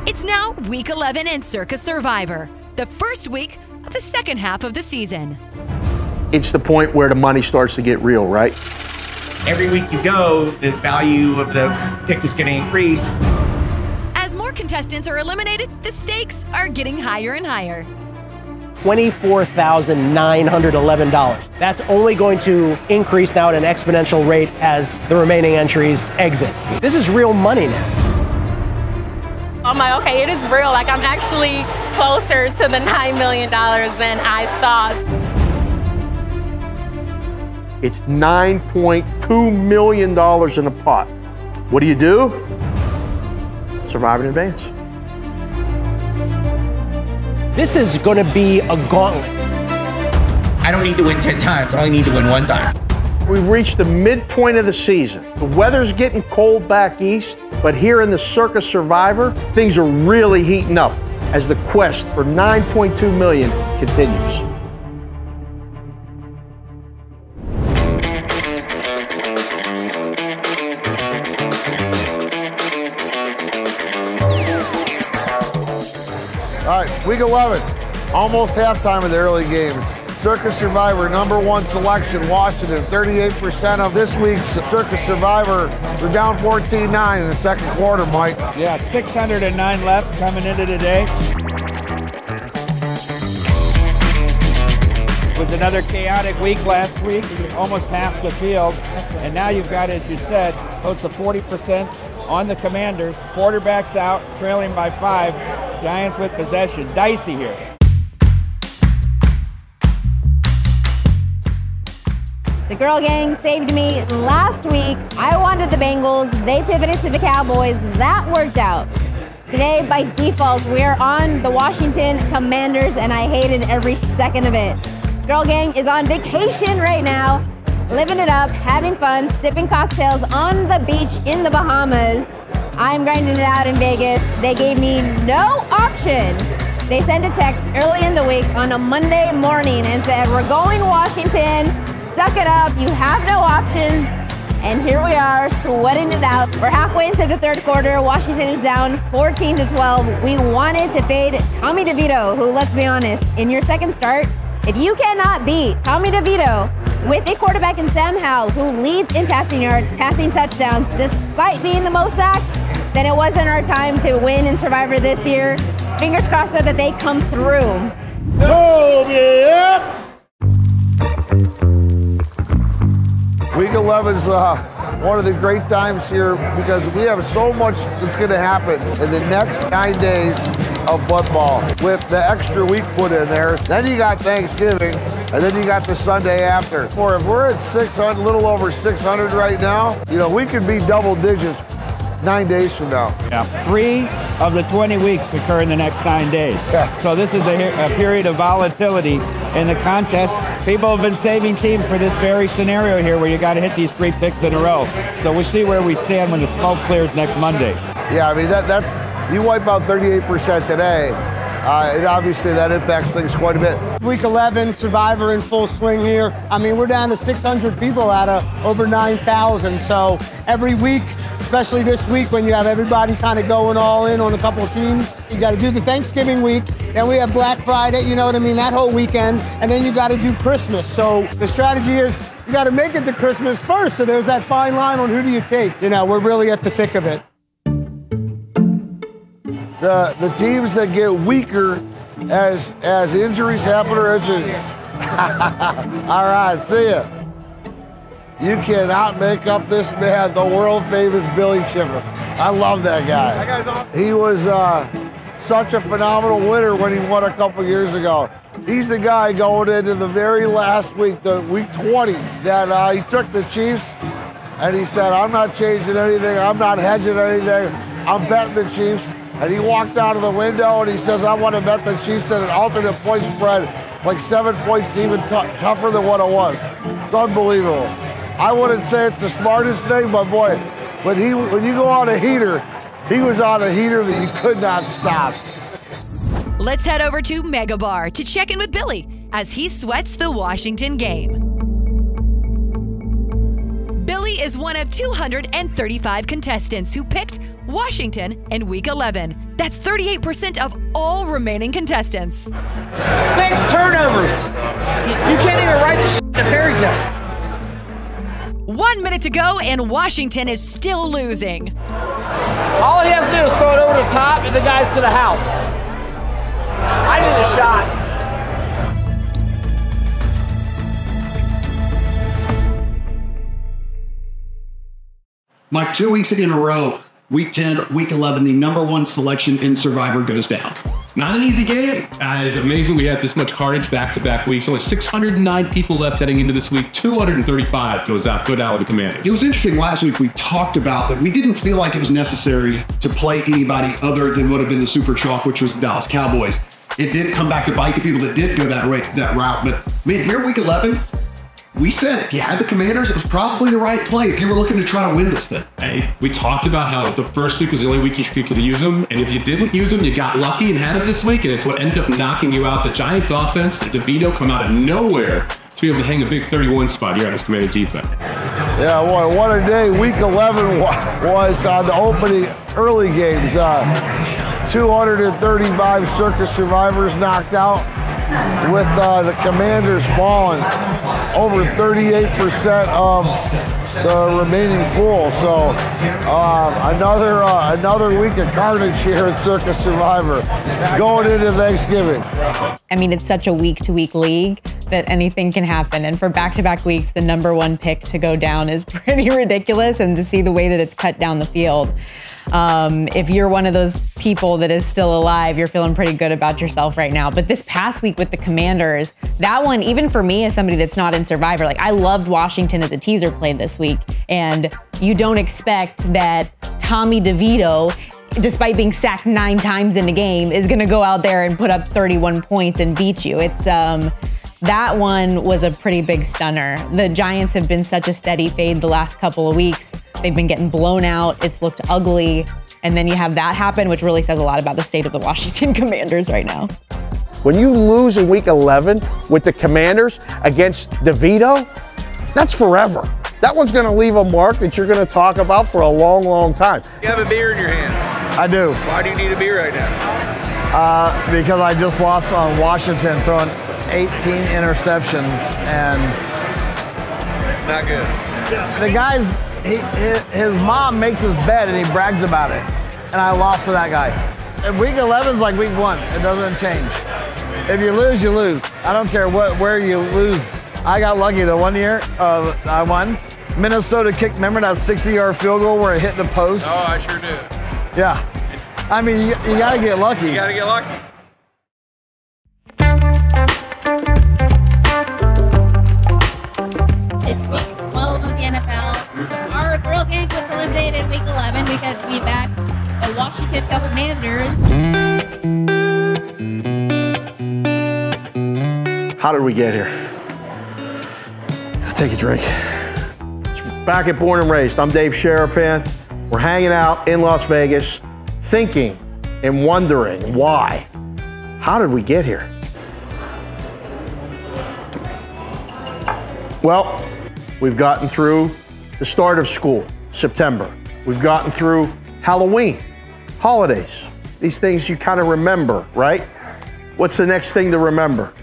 It's now week 11 in Circa Survivor, the first week of the second half of the season. It's the point where the money starts to get real, right? Every week you go, the value of the pick is going to increase. As more contestants are eliminated, the stakes are getting higher and higher. $24,911. That's only going to increase now at an exponential rate as the remaining entries exit. This is real money now. I'm like, okay, it is real. Like, I'm actually closer to the $9 million than I thought. It's $9.2 million in a pot. What do? Survive in advance. This is going to be a gauntlet. I don't need to win 10 times. I only need to win one time. We've reached the midpoint of the season. The weather's getting cold back east, but here in the Circa Survivor, things are really heating up as the quest for $9.2 million continues. All right, week 11, almost halftime of the early games. Circa Survivor, #1 selection, Washington. 38% of this week's Circa Survivor. We're down 14-9 in the second quarter, Mike. Yeah, 609 left coming into today. It was another chaotic week last week, almost half the field. And now you've got, as you said, close to 40% on the Commanders. Quarterbacks out, trailing by 5. Giants with possession. Dicey here. The girl gang saved me last week. I wanted the Bengals. They pivoted to the Cowboys. That worked out. Today, by default, we're on the Washington Commanders, and I hated every second of it. Girl gang is on vacation right now, living it up, having fun, sipping cocktails on the beach in the Bahamas. I'm grinding it out in Vegas. They gave me no option. They sent a text early in the week on a Monday morning and said, "We're going Washington. Suck it up, you have no options." And here we are, sweating it out. We're halfway into the third quarter. Washington is down 14-12. We wanted to fade Tommy DeVito, who, let's be honest, in your second start, if you cannot beat Tommy DeVito with a quarterback in Sam Howell, who leads in passing yards, passing touchdowns, despite being the most sacked, then it wasn't our time to win in Survivor this year. Fingers crossed though that they come through. Week 11 is one of the great times here because we have so much that's going to happen in the next 9 days of football with the extra week put in there. Then you got Thanksgiving, and then you got the Sunday after. If we're at 600, a little over 600 right now, you know, we could be double digits 9 days from now. Yeah, 3 of the 20 weeks occur in the next 9 days. Yeah. So this is a period of volatility in the contest. People have been saving teams for this very scenario here where you got to hit these 3 picks in a row. So we'll see where we stand when the smoke clears next Monday. Yeah, I mean, that's you wipe out 38% today, and obviously that impacts things quite a bit. Week 11, Survivor in full swing here. I mean, we're down to 600 people out of over 9,000. So every week, especially this week when you have everybody kind of going all in on a couple of teams, you got to do the Thanksgiving week, then we have Black Friday, you know what I mean, that whole weekend, and then you got to do Christmas. So the strategy is you got to make it to Christmas first, so there's that fine line on who do you take. You know, we're really at the thick of it. The teams that get weaker as injuries happen or as all right, see ya. You cannot make up this man, the world famous Billy Chivas. I love that guy. He was such a phenomenal winner when he won a couple years ago. He's the guy going into the very last week, the week 20, that he took the Chiefs and he said, "I'm not changing anything, I'm not hedging anything, I'm betting the Chiefs." And he walked out of the window and he says, "I want to bet the Chiefs at an alternate point spread, like 7 points even tougher than what it was." It's unbelievable. I wouldn't say it's the smartest thing, but boy, when you go on a heater, he was on a heater that you could not stop. Let's head over to Mega Bar to check in with Billy as he sweats the Washington game. Billy is one of 235 contestants who picked Washington in Week 11. That's 38% of all remaining contestants. 6 turnovers. You can't even write this in a fairy tale. 1 minute to go, and Washington is still losing. All he has to do is throw it over the top, and the guy's to the house. I need a shot. Mike, 2 weeks in a row, Week 10, Week 11, the #1 selection in Survivor goes down. Not an easy game. It's amazing we had this much carnage back-to-back weeks. Only 609 people left heading into this week. 235 go out with the Commanders. It was interesting last week we talked about that we didn't feel like it was necessary to play anybody other than what had been the Super Chalk, which was the Dallas Cowboys. It did come back to bite the people that did go that route. But man, here Week 11, we said if you had the Commanders, it was probably the right play if you were looking to try to win this thing. Hey, we talked about how the first week was the only week you could use them, and if you didn't use them, you got lucky and had it this week, and it's what ended up knocking you out. The Giants offense, DeVito come out of nowhere to be able to hang a big 31 spot here on this Commander defense. Yeah, boy, what a day. Week 11 was the opening early games. 235 Circa survivors knocked out, with the Commanders falling over 38% of the remaining pool. So another week of carnage here at Circa Survivor going into Thanksgiving. I mean, it's such a week-to-week league that anything can happen. And for back-to-back weeks, the #1 pick to go down is pretty ridiculous, and to see the way that it's cut down the field. If you're one of those people that is still alive, you're feeling pretty good about yourself right now. But this past week with the Commanders, that one, even for me as somebody that's not in Survivor, like I loved Washington as a teaser play this week. And you don't expect that Tommy DeVito, despite being sacked 9 times in the game, is gonna go out there and put up 31 points and beat you. It's, that one was a pretty big stunner. The Giants have been such a steady fade the last couple of weeks. They've been getting blown out. It's looked ugly. And then you have that happen, which really says a lot about the state of the Washington Commanders right now. When you lose in Week 11 with the Commanders against DeVito, that's forever. That one's going to leave a mark that you're going to talk about for a long, long time. You have a beer in your hand. I do. Why do you need a beer right now? Because I just lost on Washington throwing 18 interceptions, and not good. The guy's, his mom makes his bed and he brags about it, and I lost to that guy. And Week 11 is like Week 1. It doesn't change. If you lose, you lose. I don't care where you lose. I got lucky the one year I won. Minnesota kicked, remember that 60-yard field goal where it hit the post? Oh, I sure did. Yeah. I mean, you got to get lucky. You got to get lucky. It's Week 12 of the NFL. Our girl gang was eliminated in Week 11 because we backed the Washington Commanders. How did we get here? I'll take a drink. Back at Born and Raised, I'm Dave Sharapan. We're hanging out in Las Vegas, thinking and wondering why. How did we get here? Well, we've gotten through the start of school, September. We've gotten through Halloween, holidays. These things you kind of remember, right? What's the next thing to remember?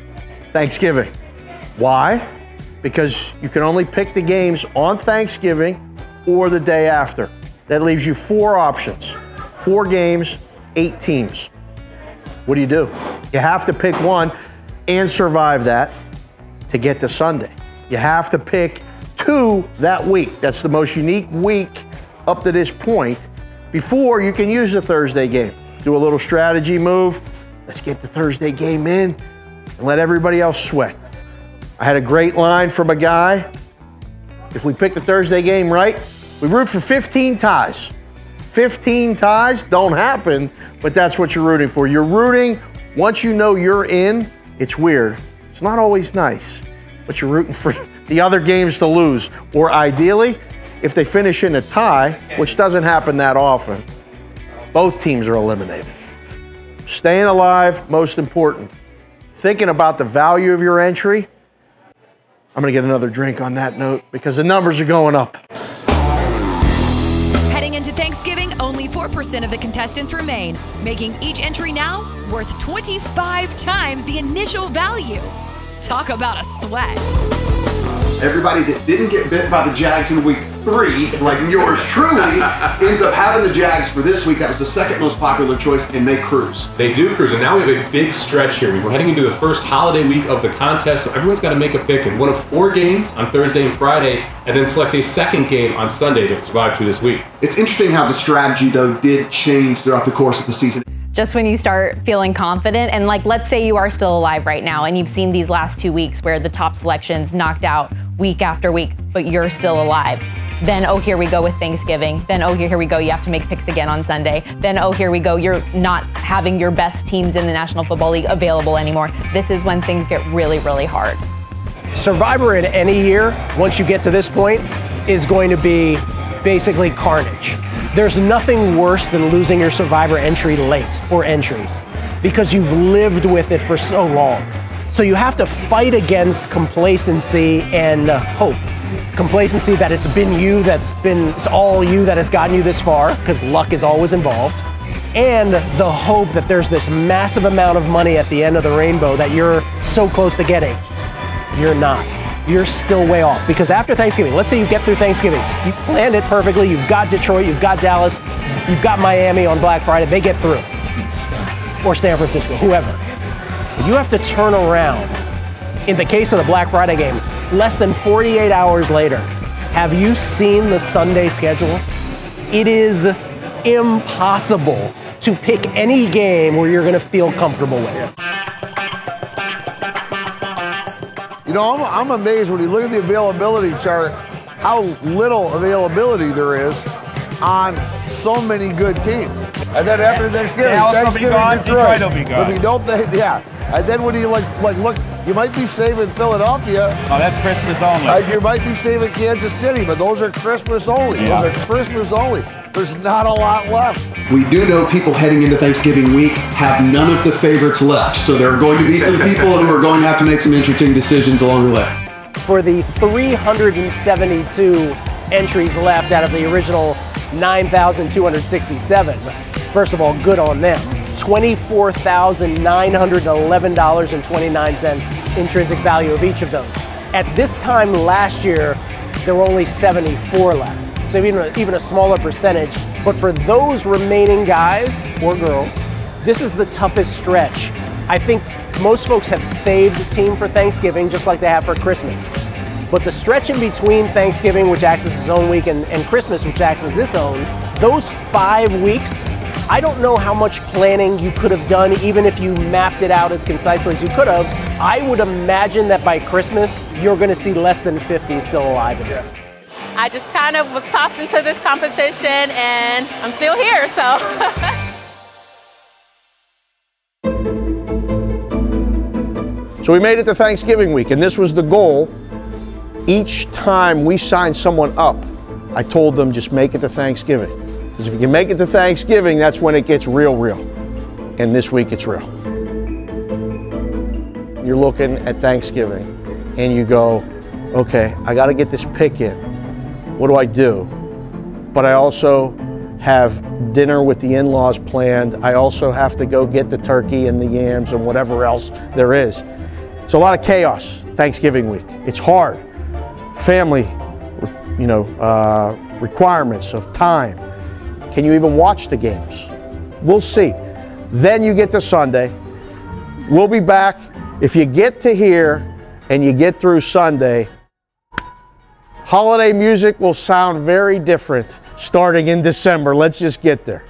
Thanksgiving. Why? Because you can only pick the games on Thanksgiving or the day after. That leaves you 4 options. 4 games, 8 teams. What do? You have to pick one and survive that to get to Sunday. You have to pick 2 that week. That's the most unique week up to this point before you can use the Thursday game. Do a little strategy move. Let's get the Thursday game in and let everybody else sweat. I had a great line from a guy. If we pick the Thursday game right, we root for 15 ties. 15 ties don't happen, but that's what you're rooting for. You're rooting, once you know you're in, it's weird. It's not always nice, but you're rooting for the other games to lose. Or ideally, if they finish in a tie, which doesn't happen that often, both teams are eliminated. Staying alive, most important. Thinking about the value of your entry. I'm gonna get another drink on that note because the numbers are going up. Thanksgiving, only 4% of the contestants remain, making each entry now worth 25 times the initial value. Talk about a sweat. Everybody that didn't get bit by the Jags in week 3, like yours truly, ends up having the Jags for this week. That was the second most popular choice, and they cruise. They do cruise, and now we have a big stretch here. We're heading into the first holiday week of the contest, so everyone's got to make a pick in one of 4 games on Thursday and Friday, and then select a second game on Sunday to survive through this week. It's interesting how the strategy, though, did change throughout the course of the season. Just when you start feeling confident, and like, let's say you are still alive right now and you've seen these last 2 weeks where the top selections knocked out week after week, but you're still alive. Then, oh, here we go with Thanksgiving. Then, oh, here we go, you have to make picks again on Sunday. Then, oh, here we go, you're not having your best teams in the National Football League available anymore. This is when things get really, really hard. Survivor in any year, once you get to this point, is going to be basically carnage. There's nothing worse than losing your Survivor entry late, or entries, because you've lived with it for so long. So you have to fight against complacency and hope. Complacency that it's been you, it's all you that has gotten you this far, because luck is always involved. And the hope that there's this massive amount of money at the end of the rainbow that you're so close to getting. You're not. You're still way off. Because after Thanksgiving, let's say you get through Thanksgiving, you planned it perfectly, you've got Detroit, you've got Dallas, you've got Miami on Black Friday, they get through. Or San Francisco, whoever. You have to turn around. In the case of the Black Friday game, less than 48 hours later, have you seen the Sunday schedule? It is impossible to pick any game where you're going to feel comfortable with it. You know, I'm amazed when you look at the availability chart, how little availability there is on so many good teams. And then after Thanksgiving, Detroit will be gone. If you don't think, yeah. And then when you look, you might be saving Philadelphia. Oh, that's Christmas only. You might be saving Kansas City, but those are Christmas only. Yeah. Those are Christmas only. There's not a lot left. We do know people heading into Thanksgiving week have none of the favorites left. So there are going to be some people who are going to have to make some interesting decisions along the way. For the 372 entries left out of the original 9,267, first of all, good on them. $24,911.29 intrinsic value of each of those. At this time last year, there were only 74 left. So even a smaller percentage. But for those remaining guys or girls, this is the toughest stretch. I think most folks have saved a team for Thanksgiving just like they have for Christmas. But the stretch in between Thanksgiving, which acts as its own week, and Christmas, which acts as its own, those 5 weeks, I don't know how much planning you could have done, even if you mapped it out as concisely as you could have. I would imagine that by Christmas, you're going to see less than 50 still alive in this. I just kind of was tossed into this competition and I'm still here, so. So we made it to Thanksgiving week, and this was the goal. Each time we signed someone up, I told them just make it to Thanksgiving. Because if you can make it to Thanksgiving, that's when it gets real. And this week it's real. You're looking at Thanksgiving and you go, okay, I got to get this pick in. What do I do? But I also have dinner with the in-laws planned. I also have to go get the turkey and the yams and whatever else there is. So a lot of chaos Thanksgiving week. It's hard. Family, requirements of time. Can you even watch the games? We'll see. Then you get to Sunday. We'll be back. If you get to here and you get through Sunday, holiday music will sound very different starting in December. Let's just get there.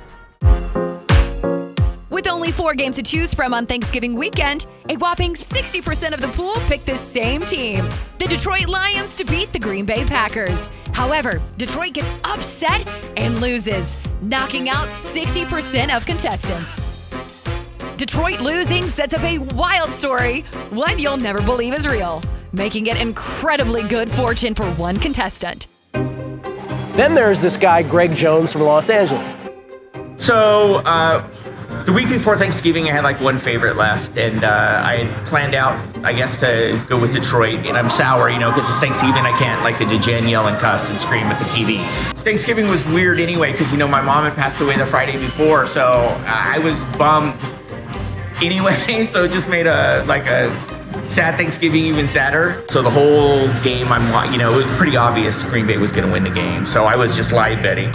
With only 4 games to choose from on Thanksgiving weekend, a whopping 60% of the pool picked the same team, the Detroit Lions, to beat the Green Bay Packers. However, Detroit gets upset and loses, knocking out 60% of contestants. Detroit losing sets up a wild story, one you'll never believe is real, making it incredibly good fortune for one contestant. Then there's this guy, Greg Jones from Los Angeles. So, the week before Thanksgiving, I had like one favorite left, and I had planned out, I guess, to go with Detroit. And I'm sour, you know, because it's Thanksgiving. I can't like the degen yell and cuss and scream at the TV. Thanksgiving was weird anyway, because, you know, my mom had passed away the Friday before, so I was bummed anyway. So it just made a sad Thanksgiving even sadder. So the whole game, you know, it was pretty obvious Green Bay was going to win the game. So I was just live betting,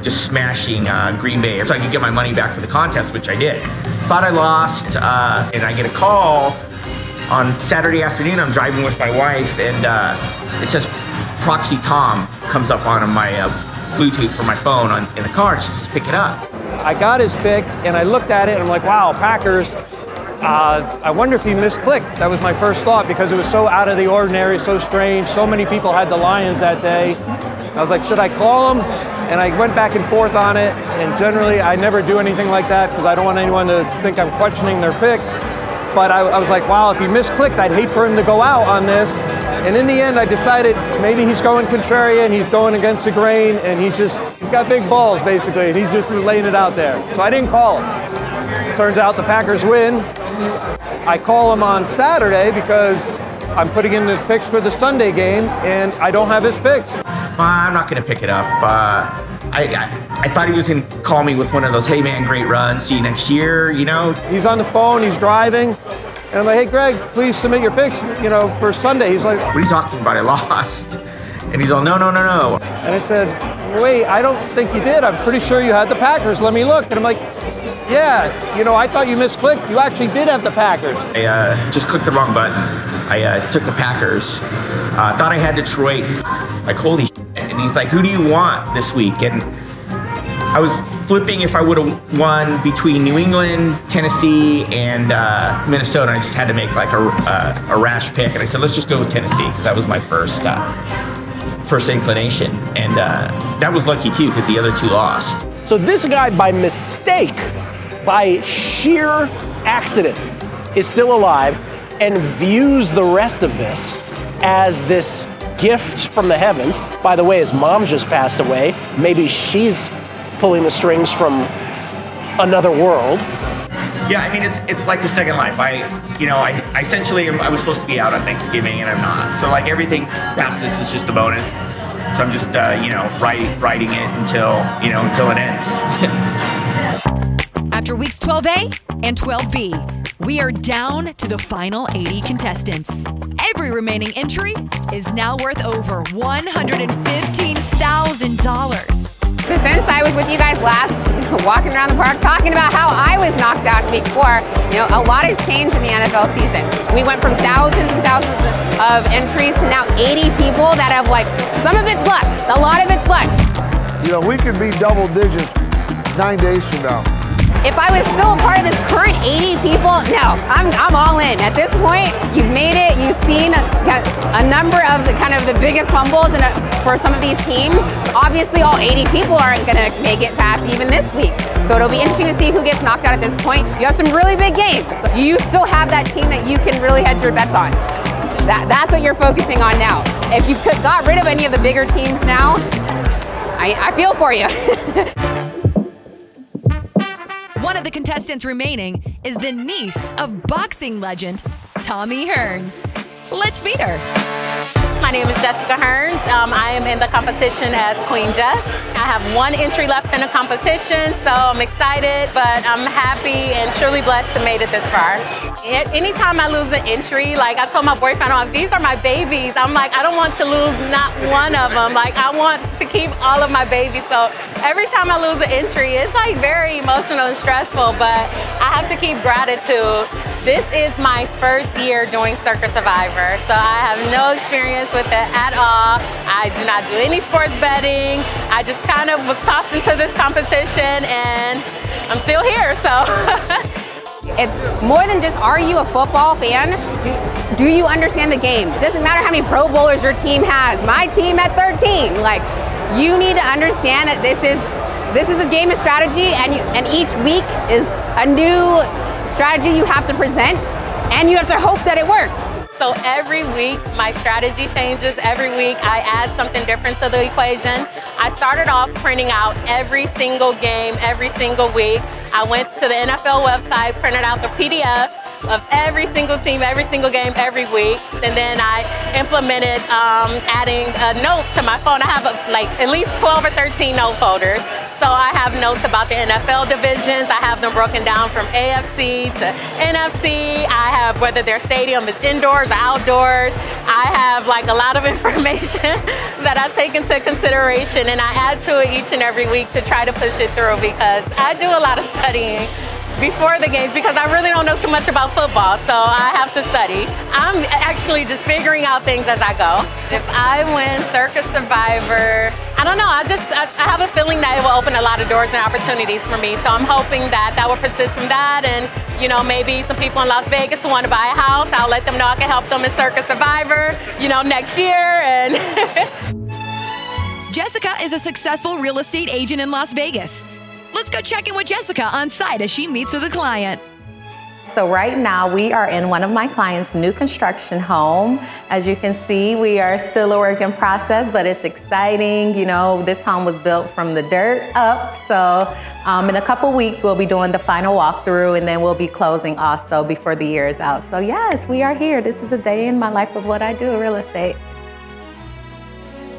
just smashing Green Bay so I could get my money back for the contest, which I did. Thought I lost, and I get a call on Saturday afternoon. I'm driving with my wife, and it says Proxy Tom comes up on my Bluetooth for my phone in the car. She says, pick it up. I got his pick, and I looked at it, and I'm like, wow, Packers. I wonder if he misclicked. That was my first thought, because it was so out of the ordinary, so strange. So many people had the Lions that day. I was like, should I call him? And I went back and forth on it, and generally I never do anything like that because I don't want anyone to think I'm questioning their pick. But I was like, wow, if he misclicked, I'd hate for him to go out on this. And in the end, I decided maybe he's going contrarian, he's going against the grain, and he's got big balls, basically, and he's just laying it out there. So I didn't call him. Turns out the Packers win. I call him on Saturday because I'm putting in the picks for the Sunday game, and I don't have his picks. I'm not going to pick it up. I thought he was going to call me with one of those, hey man, great run, see you next year, you know. He's on the phone, he's driving, and I'm like, hey Greg, please submit your picks, you know, for Sunday. He's like, what are you talking about? I lost. And he's all, no. And I said, wait, I don't think you did. I'm pretty sure you had the Packers. Let me look. And I'm like, yeah, you know, I thought you misclicked. You actually did have the Packers. I just clicked the wrong button. I took the Packers. Thought I had Detroit. Like, holy shit. And he's like, who do you want this week? And I was flipping if I would have won between New England, Tennessee, and Minnesota. I just had to make like a rash pick. And I said, let's just go with Tennessee, because that was my first inclination. And that was lucky too, because the other two lost. So this guy, by mistake, by sheer accident, is still alive and views the rest of this as this gift from the heavens. By the way, his mom just passed away. Maybe she's pulling the strings from another world. Yeah, I mean, it's like a second life. I essentially, I was supposed to be out on Thanksgiving, and I'm not. So like everything past this is just a bonus. So I'm just, writing it until it ends. After weeks 12A and 12B, we are down to the final 80 contestants. Every remaining entry is now worth over $115,000. So since I was with you guys last, walking around the park, talking about how I was knocked out in week 4, a lot has changed in the NFL season. We went from thousands and thousands of entries to now 80 people that have, some of it's luck, a lot of it's luck. We could be double digits 9 days from now. If I was still a part of this current 80 people, no, I'm all in. At this point, you've made it. You've seen a number of the biggest fumbles for some of these teams. Obviously, all 80 people aren't going to make it past even this week. So it'll be interesting to see who gets knocked out at this point. You have some really big games. Do you still have that team that you can really hedge your bets on? That's what you're focusing on now. If you got rid of any of the bigger teams now, I feel for you. One of the contestants remaining is the niece of boxing legend, Tommy Hearns. Let's meet her. My name is Jessica Hearns. I am in the competition as Queen Jess. I have one entry left in the competition, so I'm excited, but I'm happy and truly blessed to made it this far. Anytime I lose an entry, I told my boyfriend, these are my babies. I'm like, I don't want to lose not one of them. I want to keep all of my babies. So every time I lose an entry, it's very emotional and stressful, but I have to keep gratitude. This is my first year doing Circa Survivor, so I have no experience with it at all. I do not do any sports betting. I just kind of was tossed into this competition and I'm still here, so. It's more than just, are you a football fan? Do you understand the game? It doesn't matter how many Pro Bowlers your team has. My team at 13. You need to understand that this is a game of strategy, and each week is a new strategy you have to present, and you have to hope that it works. So every week, my strategy changes. Every week, I add something different to the equation. I started off printing out every single game, every single week. I went to the NFL website, printed out the PDF of every single team, every single game, every week. And then I implemented adding a note to my phone. I have like at least 12 or 13 note folders. So I have notes about the NFL divisions. I have them broken down from AFC to NFC. I have whether their stadium is indoors or outdoors. I have like a lot of information that I take into consideration, and I add to it each and every week to try to push it through, because I do a lot of studying before the games because I really don't know too much about football, so I have to study. I'm actually just figuring out things as I go. If I win Circa Survivor, I don't know, I have a feeling that it will open a lot of doors and opportunities for me, so I'm hoping that will persist from that, and you know, maybe some people in Las Vegas who want to buy a house, I'll let them know I can help them in Circa Survivor, you know, next year. And Jessica is a successful real estate agent in Las Vegas. Let's go check in with Jessica on site as she meets with a client. So right now we are in one of my clients' new construction home. As you can see, we are still a work in process, but it's exciting. You know, this home was built from the dirt up. So in a couple weeks, we'll be doing the final walkthrough, and then we'll be closing also before the year is out. So yes, we are here. This is a day in my life of what I do in real estate.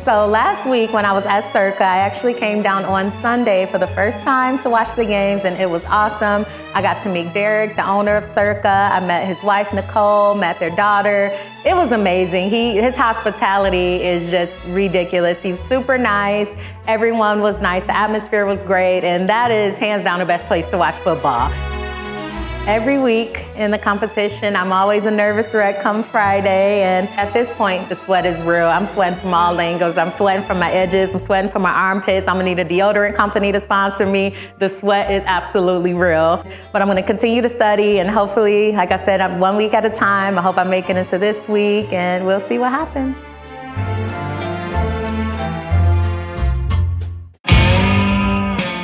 So last week when I was at Circa, I actually came down on Sunday for the first time to watch the games, and it was awesome. I got to meet Derek, the owner of Circa. I met his wife, Nicole, met their daughter. It was amazing. His hospitality is just ridiculous. He was super nice. Everyone was nice. The atmosphere was great, and that is hands down the best place to watch football. Every week in the competition, I'm always a nervous wreck come Friday, and at this point, the sweat is real. I'm sweating from all angles. I'm sweating from my edges. I'm sweating from my armpits. I'm gonna need a deodorant company to sponsor me. The sweat is absolutely real. But I'm gonna continue to study, and hopefully, like I said, I'm 1 week at a time. I hope I make it into this week, and we'll see what happens.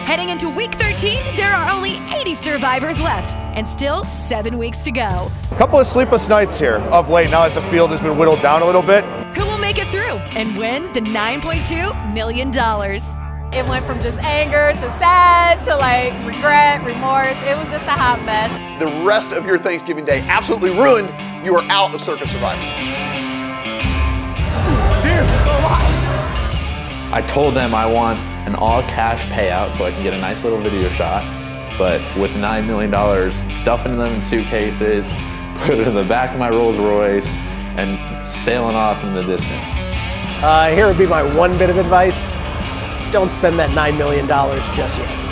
Heading into week 13, there are only 80 survivors left and still 7 weeks to go. A couple of sleepless nights here of late now that the field has been whittled down a little bit. Who will make it through and win the $9.2 million? It went from just anger to sad to like regret, remorse. It was just a hot mess. The rest of your Thanksgiving day absolutely ruined. You are out of Circa Survivor. I told them I want an all-cash payout so I can get a nice little video shot, but with $9 million, stuffing them in suitcases, put it in the back of my Rolls Royce, and sailing off in the distance. Here would be my one bit of advice. Don't spend that $9 million just yet.